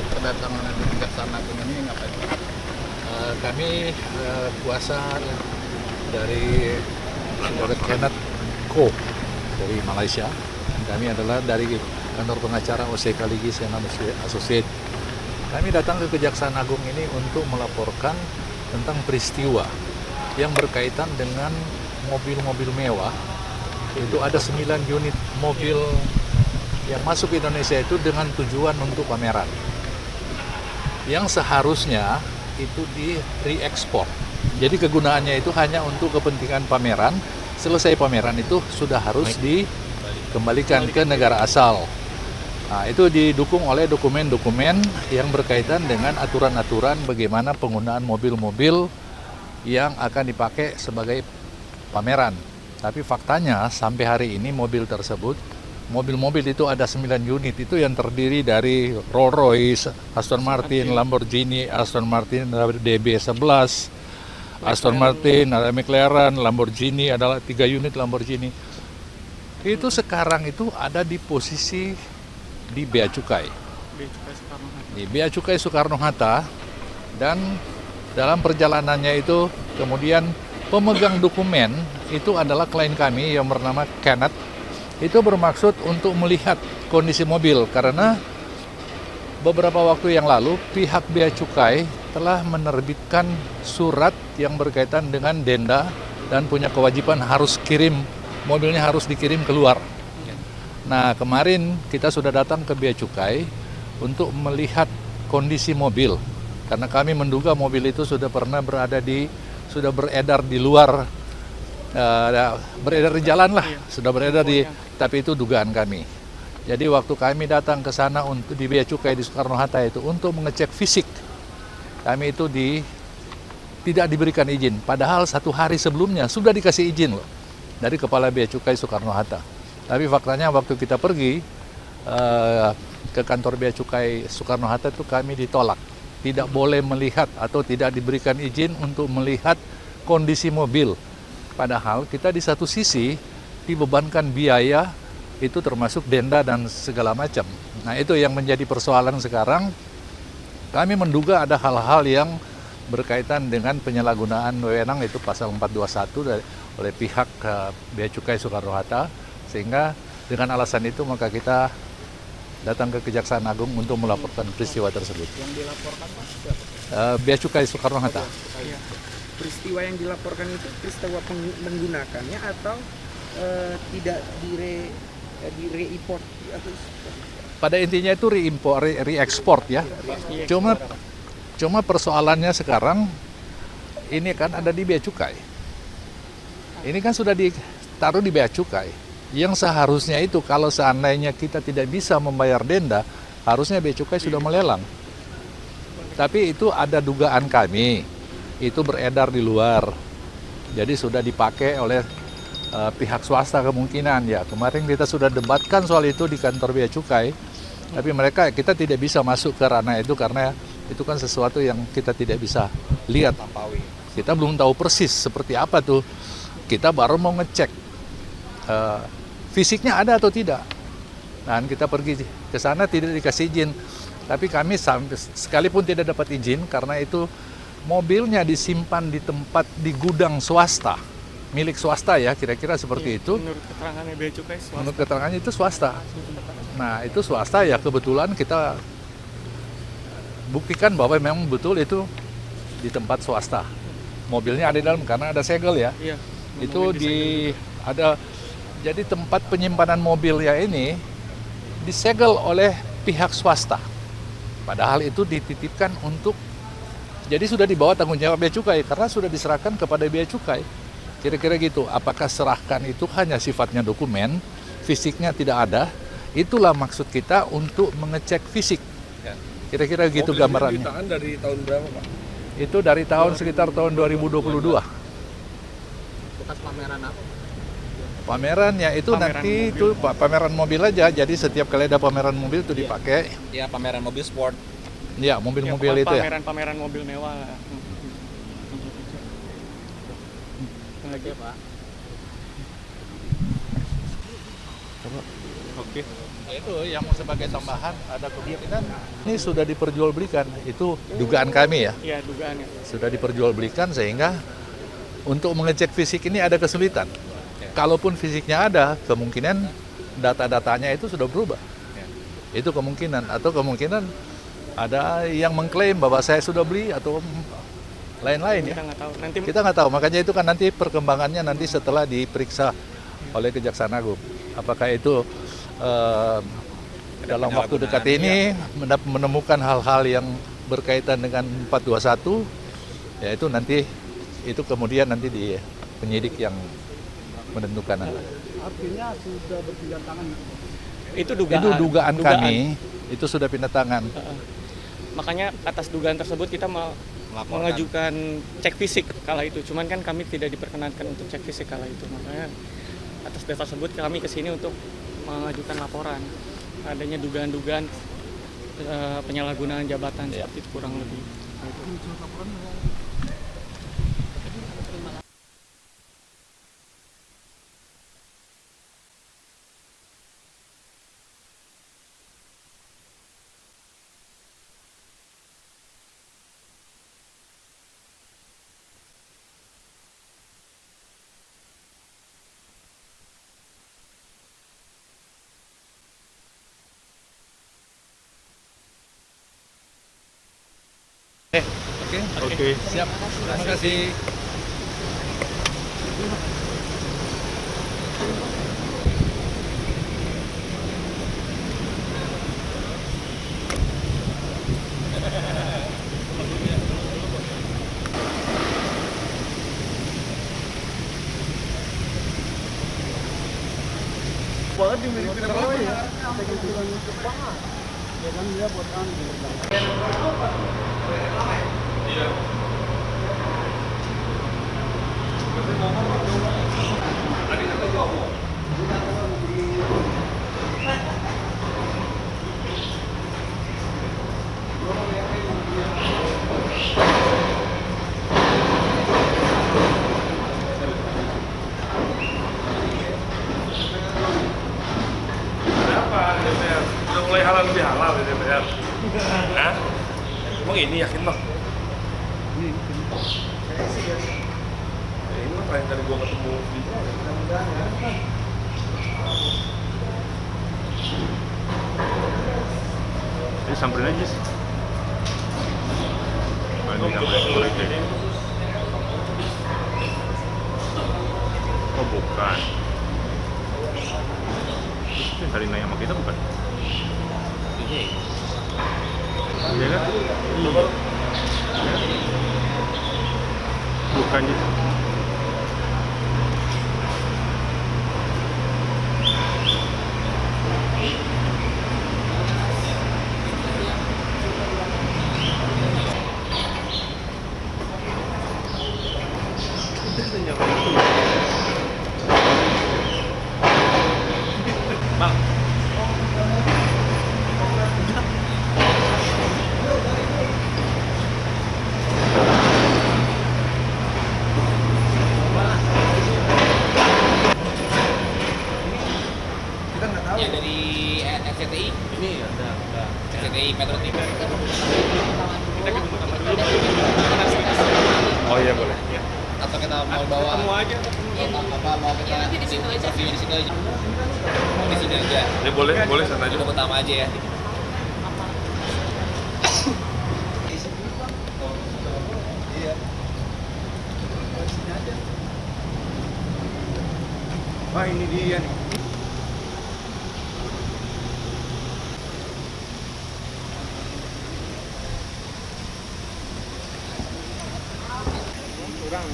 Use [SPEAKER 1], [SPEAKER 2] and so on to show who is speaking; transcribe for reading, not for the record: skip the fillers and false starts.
[SPEAKER 1] kedatangan Kejaksaan Agung ini ngapain Pak?
[SPEAKER 2] Kami kuasa dari saudara Kenneth Ko dari Malaysia. Kami adalah dari kantor pengacara OCK Ligi Senam Associate. Kami datang ke Kejaksaan Agung ini untuk melaporkan tentang peristiwa yang berkaitan dengan mobil-mobil mewah. Itu ada 9 unit mobil yang masuk ke Indonesia itu dengan tujuan untuk pameran. Yang seharusnya itu di re-ekspor. Jadi kegunaannya itu hanya untuk kepentingan pameran. Selesai pameran itu sudah harus dikembalikan ke negara asal. Nah, itu didukung oleh dokumen-dokumen yang berkaitan dengan aturan-aturan bagaimana penggunaan mobil-mobil yang akan dipakai sebagai pameran. Tapi faktanya sampai hari ini mobil-mobil itu ada 9 unit itu yang terdiri dari Rolls Royce, Aston Martin, Lamborghini, Aston Martin DB11, Aston Martin, ada McLaren, Lamborghini, adalah 3 unit Lamborghini. Itu sekarang itu ada di posisi di Bea Cukai. Di Bea Cukai Soekarno-Hatta, dan dalam perjalanannya itu kemudian pemegang dokumen itu adalah klien kami yang bernama Kenneth. Itu bermaksud untuk melihat kondisi mobil karena beberapa waktu yang lalu pihak Bea Cukai telah menerbitkan surat yang berkaitan dengan denda dan punya kewajiban harus mobilnya harus dikirim keluar. Nah, kemarin kita sudah datang ke Bea Cukai untuk melihat kondisi mobil karena kami menduga mobil itu sudah pernah sudah beredar di luar, beredar di jalan lah, sudah beredar tapi itu dugaan kami. Jadi waktu kami datang ke sana untuk di Bea Cukai di Soekarno-Hatta itu untuk mengecek fisik, kami itu tidak diberikan izin. Padahal 1 hari sebelumnya sudah dikasih izin loh dari Kepala Bea Cukai Soekarno-Hatta. Tapi faktanya waktu kita pergi ke kantor Bea Cukai Soekarno-Hatta itu kami ditolak. Tidak boleh melihat atau tidak diberikan izin untuk melihat kondisi mobil. Padahal kita di satu sisi dibebankan biaya itu termasuk denda dan segala macam. Nah, itu yang menjadi persoalan sekarang. Kami menduga ada hal-hal yang berkaitan dengan penyalahgunaan wewenang, itu pasal 421 oleh pihak Bea Cukai Soekarno-Hatta. Sehingga dengan alasan itu maka kita datang ke Kejaksaan Agung untuk melaporkan peristiwa tersebut.
[SPEAKER 1] Yang dilaporkan Pak siapa?
[SPEAKER 2] Bea Cukai Soekarno-Hatta.
[SPEAKER 3] Ya. Peristiwa yang dilaporkan itu peristiwa menggunakannya atau tidak re-import?
[SPEAKER 2] Pada intinya itu re-ekspor ya. Cuma persoalannya sekarang ini kan ada di Bea Cukai. Ini kan sudah ditaruh di Bea Cukai. Yang seharusnya itu kalau seandainya kita tidak bisa membayar denda, harusnya Bea Cukai sudah melelang. Tapi itu ada dugaan kami, itu beredar di luar. Jadi sudah dipakai oleh pihak swasta kemungkinan ya. Kemarin kita sudah debatkan soal itu di kantor Bea Cukai. Tapi kita tidak bisa masuk ke ranah itu karena itu kan sesuatu yang kita tidak bisa lihat. Kita belum tahu persis seperti apa tuh. Kita baru mau ngecek fisiknya ada atau tidak. Dan kita pergi ke sana tidak dikasih izin. Tapi kami sekalipun tidak dapat izin karena itu mobilnya disimpan di gudang swasta, milik swasta ya, kira-kira seperti itu.
[SPEAKER 3] Menurut keterangannya Bea Cukai swasta.
[SPEAKER 2] Menurut keterangannya itu swasta. Nah, itu swasta ya, kebetulan kita buktikan bahwa memang betul itu di tempat swasta. Mobilnya ada di dalam karena ada segel ya.
[SPEAKER 3] Iya.
[SPEAKER 2] Itu jadi tempat penyimpanan mobil ya ini disegel oleh pihak swasta. Padahal itu dititipkan jadi sudah dibawa tanggung jawab Bea Cukai karena sudah diserahkan kepada Bea Cukai. Kira-kira gitu. Apakah serahkan itu hanya sifatnya dokumen, fisiknya tidak ada? Itulah maksud kita untuk mengecek fisik. Kira-kira gitu gambarannya.
[SPEAKER 1] Mobil ini dari tahun berapa Pak?
[SPEAKER 2] Itu dari sekitar tahun 2022.
[SPEAKER 1] Bekas pameran apa?
[SPEAKER 2] Pamerannya itu nanti itu pameran mobil aja. Jadi setiap kali ada pameran mobil itu dipakai.
[SPEAKER 4] Ya, pameran mobil sport.
[SPEAKER 2] Ya, mobil-mobil itu ya.
[SPEAKER 3] Pameran mobil mewah.
[SPEAKER 1] Oke Pak.
[SPEAKER 3] Oke. Oke.
[SPEAKER 2] Itu yang sebagai tambahan ada kemungkinan ini sudah diperjualbelikan. Itu dugaan kami ya.
[SPEAKER 3] Iya, dugaannya.
[SPEAKER 2] Sudah diperjualbelikan sehingga untuk mengecek fisik ini ada kesulitan. Kalaupun fisiknya ada, kemungkinan data-datanya itu sudah berubah. Itu kemungkinan, atau kemungkinan ada yang mengklaim bahwa saya sudah beli atau lain-lain ya.
[SPEAKER 3] Kita nggak tahu. Nanti
[SPEAKER 2] Kita nggak tahu, makanya itu kan nanti perkembangannya nanti setelah diperiksa oleh Kejaksaan Agung. Apakah itu dalam waktu dekat ini menemukan hal-hal yang berkaitan dengan 421, ya itu nanti itu kemudian nanti di penyidik yang menentukan.
[SPEAKER 1] Artinya sudah berpindah tangan.
[SPEAKER 3] itu dugaan.
[SPEAKER 2] Itu dugaan kami, itu sudah pindah tangan.
[SPEAKER 3] Makanya atas dugaan tersebut kita mengajukan cek fisik kala itu. Cuman kan kami tidak diperkenankan untuk cek fisik kala itu. Makanya atas dasar tersebut kami kesini untuk mengajukan laporan adanya dugaan-dugaan penyalahgunaan jabatan seperti itu kurang lebih.
[SPEAKER 2] Oke, siap. Terima kasih.
[SPEAKER 1] Banget dimiliki nama ya. Jepang. Ya kan dia buat
[SPEAKER 4] DPR? Udah mulai halal lebih halal di DPR? Hah? Emang ini yakin bang? Ini mah terakhir kali gua ketemu
[SPEAKER 5] Ini samperin aja sih. Ini samperin security. Oh bukan. Itu yang tadi nanya sama kita bukan? Iya kan? Iya. Bukan gitu.
[SPEAKER 4] bang.
[SPEAKER 6] Yang dari RCTI? Ini ada. RCTI Metro TV.
[SPEAKER 3] Kita ke tempat dulu.
[SPEAKER 5] Oh iya boleh.
[SPEAKER 6] Atau kita mau bawa
[SPEAKER 3] Ketemu aja.
[SPEAKER 6] apa mau kita
[SPEAKER 7] nanti di situ aja.
[SPEAKER 6] interview di sini aja. Di sini aja.
[SPEAKER 5] Ya boleh sana aja.
[SPEAKER 6] Duduk utama aja ya.
[SPEAKER 3] Wah, ini dia nih. Kurang.